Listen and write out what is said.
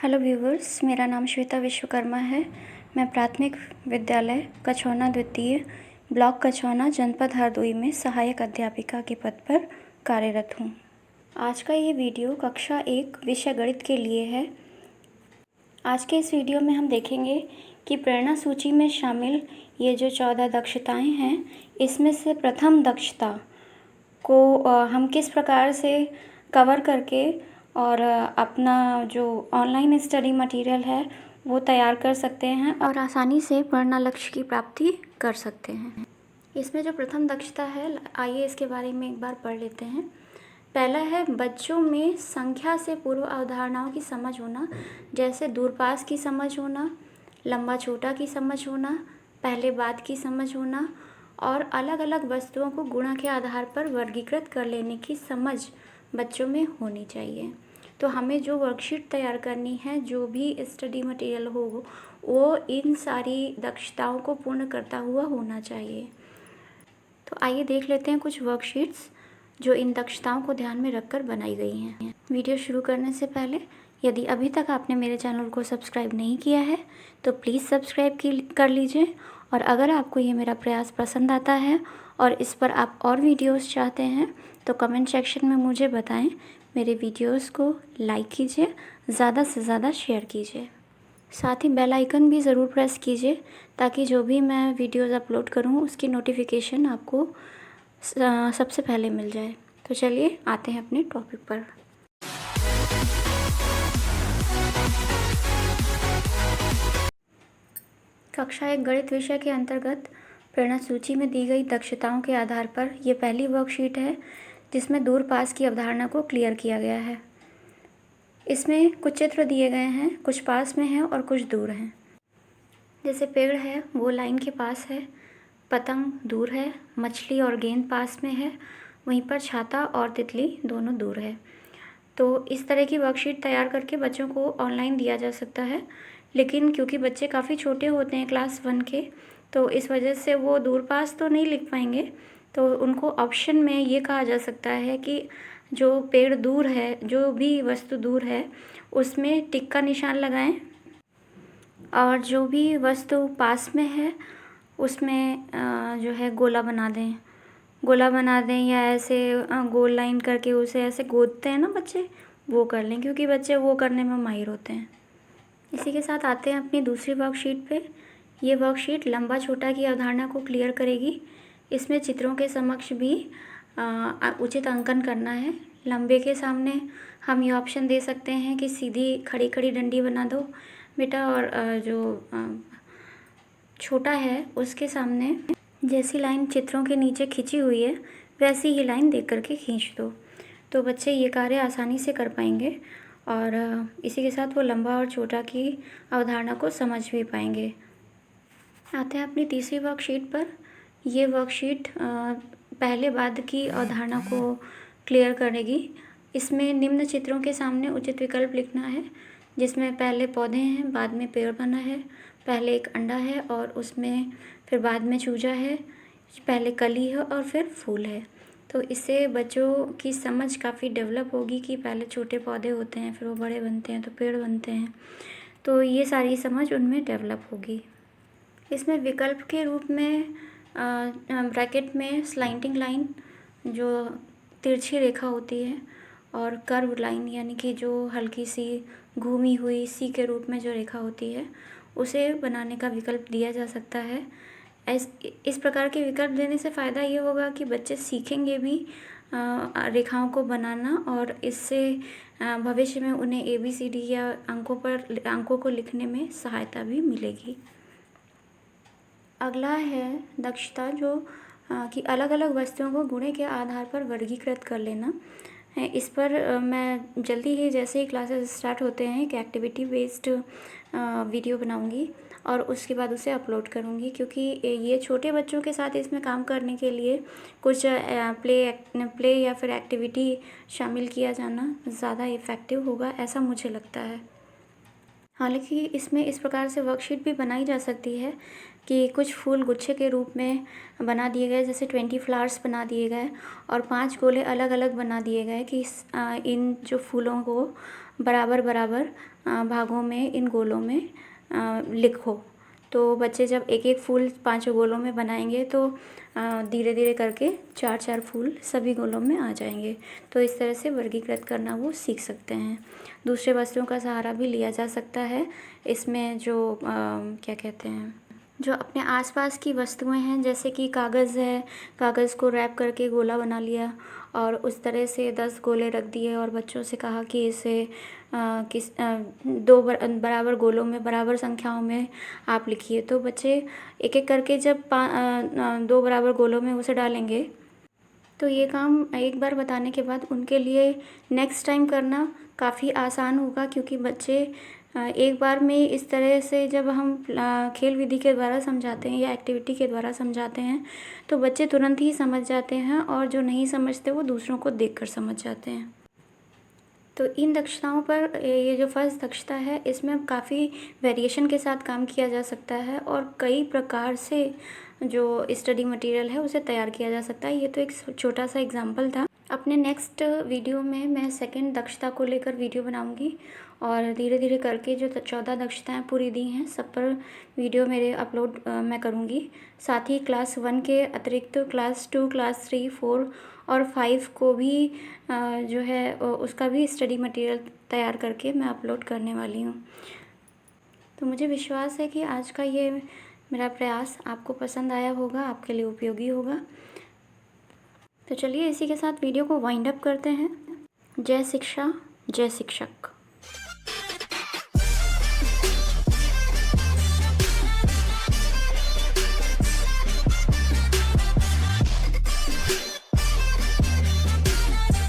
Hello viewers, मेरा नाम श्वेता विश्वकर्मा है। मैं प्राथमिक विद्यालय कछौना द्वितीय, ब्लॉक कछौना, जनपद हरदोई में सहायक अध्यापिका के पद पर कार्यरत हूँ। आज का ये वीडियो कक्षा 1 विषय गणित के लिए है। आज के इस वीडियो में हम देखेंगे कि प्रेरणा सूची में शामिल ये जो 14 दक्षताएँ हैं, इसमें से प्रथम दक्षता को हम किस प्रकार से कवर करके और अपना जो ऑनलाइन स्टडी मटेरियल है वो तैयार कर सकते हैं और आसानी से पढ़ना लक्ष्य की प्राप्ति कर सकते हैं। इसमें जो प्रथम दक्षता है, आइए इसके बारे में एक बार पढ़ लेते हैं। पहला है बच्चों में संख्या से पूर्व अवधारणाओं की समझ होना, जैसे दूरपास की समझ होना, लंबा छोटा की समझ होना, पहले बाद की समझ होना और अलग अलग वस्तुओं को गुणा के आधार पर वर्गीकृत कर लेने की समझ बच्चों में होनी चाहिए। तो हमें जो वर्कशीट तैयार करनी है, जो भी स्टडी मटेरियल हो, वो इन सारी दक्षताओं को पूर्ण करता हुआ होना चाहिए। तो आइए देख लेते हैं कुछ वर्कशीट्स जो इन दक्षताओं को ध्यान में रखकर बनाई गई हैं। वीडियो शुरू करने से पहले यदि अभी तक आपने मेरे चैनल को सब्सक्राइब नहीं किया है तो प्लीज़ सब्सक्राइब कर लीजिए, और अगर आपको ये मेरा प्रयास पसंद आता है और इस पर आप और वीडियोस चाहते हैं तो कमेंट सेक्शन में मुझे बताएं। मेरे वीडियोस को लाइक कीजिए, ज़्यादा से ज़्यादा शेयर कीजिए, साथ ही बेल आइकन भी ज़रूर प्रेस कीजिए ताकि जो भी मैं वीडियोस अपलोड करूँ उसकी नोटिफिकेशन आपको सबसे पहले मिल जाए। तो चलिए आते हैं अपने टॉपिक पर। कक्षा 1 गणित विषय के अंतर्गत प्रेरणा सूची में दी गई दक्षताओं के आधार पर यह पहली वर्कशीट है जिसमें दूर पास की अवधारणा को क्लियर किया गया है। इसमें कुछ चित्र दिए गए हैं, कुछ पास में हैं और कुछ दूर हैं। जैसे पेड़ है वो लाइन के पास है, पतंग दूर है, मछली और गेंद पास में है, वहीं पर छाता और तितली दोनों दूर है। तो इस तरह की वर्कशीट तैयार करके बच्चों को ऑनलाइन दिया जा सकता है, लेकिन क्योंकि बच्चे काफ़ी छोटे होते हैं क्लास 1 के, तो इस वजह से वो दूर पास तो नहीं लिख पाएंगे। तो उनको ऑप्शन में ये कहा जा सकता है कि जो पेड़ दूर है, जो भी वस्तु दूर है, उसमें टिक का निशान लगाएं, और जो भी वस्तु पास में है उसमें जो है गोला बना दें या ऐसे गोल लाइन करके उसे ऐसे गोदते हैं ना बच्चे, वो कर लें, क्योंकि बच्चे वो करने में माहिर होते हैं। इसी के साथ आते हैं अपनी दूसरी वर्कशीट पे। ये वर्कशीट लंबा छोटा की अवधारणा को क्लियर करेगी। इसमें चित्रों के समक्ष भी उचित अंकन करना है। लंबे के सामने हम ये ऑप्शन दे सकते हैं कि सीधी खड़ी खड़ी डंडी बना दो बेटा, और जो छोटा है उसके सामने जैसी लाइन चित्रों के नीचे खींची हुई है वैसी ही लाइन देख करके खींच दो। तो बच्चे ये कार्य आसानी से कर पाएंगे और इसी के साथ वो लंबा और छोटा की अवधारणा को समझ भी पाएंगे। आते हैं अपनी तीसरी वर्कशीट पर। ये वर्कशीट पहले बाद की अवधारणा को क्लियर करेगी। इसमें निम्न चित्रों के सामने उचित विकल्प लिखना है, जिसमें पहले पौधे हैं, बाद में पेड़ बना है, पहले एक अंडा है और उसमें फिर बाद में चूजा है, पहले कली है और फिर फूल है। तो इससे बच्चों की समझ काफ़ी डेवलप होगी कि पहले छोटे पौधे होते हैं, फिर वो बड़े बनते हैं तो पेड़ बनते हैं। तो ये सारी समझ उनमें डेवलप होगी। इसमें विकल्प के रूप में ब्रैकेट में स्लाइंटिंग लाइन, जो तिरछी रेखा होती है, और कर्व लाइन यानी कि जो हल्की सी घूमी हुई सी के रूप में जो रेखा होती है, उसे बनाने का विकल्प दिया जा सकता है। इस प्रकार के विकल्प देने से फ़ायदा ये होगा कि बच्चे सीखेंगे भी रेखाओं को बनाना, और इससे भविष्य में उन्हें ABCD या अंकों को लिखने में सहायता भी मिलेगी। अगला है दक्षता जो कि अलग अलग वस्तुओं को गुणे के आधार पर वर्गीकृत कर लेना है। इस पर मैं जल्दी ही, जैसे ही क्लासेस स्टार्ट होते हैं, एक एक्टिविटी बेस्ड वीडियो बनाऊंगी और उसके बाद उसे अपलोड करूंगी, क्योंकि ये छोटे बच्चों के साथ इसमें काम करने के लिए कुछ प्ले या फिर एक्टिविटी शामिल किया जाना ज़्यादा इफ़ेक्टिव होगा, ऐसा मुझे लगता है। हालांकि इसमें इस प्रकार से वर्कशीट भी बनाई जा सकती है कि कुछ फूल गुच्छे के रूप में बना दिए गए, जैसे 20 फ्लावर्स बना दिए गए और 5 गोले अलग अलग बना दिए गए कि इन जो फूलों को बराबर बराबर भागों में इन गोलों में लिखो। तो बच्चे जब एक एक फूल 5 गोलों में बनाएंगे तो धीरे धीरे करके 4-4 फूल सभी गोलों में आ जाएंगे। तो इस तरह से वर्गीकृत करना वो सीख सकते हैं। दूसरे वस्तुओं का सहारा भी लिया जा सकता है इसमें, जो क्या कहते हैं, जो अपने आसपास की वस्तुएं हैं, जैसे कि कागज़ है, कागज़ को रैप करके गोला बना लिया और उस तरह से 10 गोले रख दिए और बच्चों से कहा कि इसे दो बराबर गोलों में बराबर संख्याओं में आप लिखिए। तो बच्चे एक एक करके जब 2 बराबर गोलों में उसे डालेंगे तो ये काम एक बार बताने के बाद उनके लिए नेक्स्ट टाइम करना काफ़ी आसान होगा, क्योंकि बच्चे एक बार में इस तरह से जब हम खेल विधि के द्वारा समझाते हैं या एक्टिविटी के द्वारा समझाते हैं तो बच्चे तुरंत ही समझ जाते हैं, और जो नहीं समझते वो दूसरों को देखकर समझ जाते हैं। तो इन दक्षताओं पर ये जो फर्स्ट दक्षता है इसमें काफ़ी वेरिएशन के साथ काम किया जा सकता है और कई प्रकार से जो स्टडी मटेरियल है उसे तैयार किया जा सकता है। ये तो एक छोटा सा एग्जाम्पल था। अपने नेक्स्ट वीडियो में मैं सेकंड दक्षता को लेकर वीडियो बनाऊंगी और धीरे धीरे करके जो 14 दक्षताएं पूरी दी हैं सब पर वीडियो मेरे अपलोड मैं करूंगी। साथ ही क्लास 1 के अतिरिक्त क्लास 2, क्लास 3, 4 और 5 को भी जो है उसका भी स्टडी मटेरियल तैयार करके मैं अपलोड करने वाली हूँ। तो मुझे विश्वास है कि आज का ये मेरा प्रयास आपको पसंद आया होगा, आपके लिए उपयोगी होगा। तो चलिए इसी के साथ वीडियो को वाइंड अप करते हैं। जय शिक्षा, जय शिक्षक।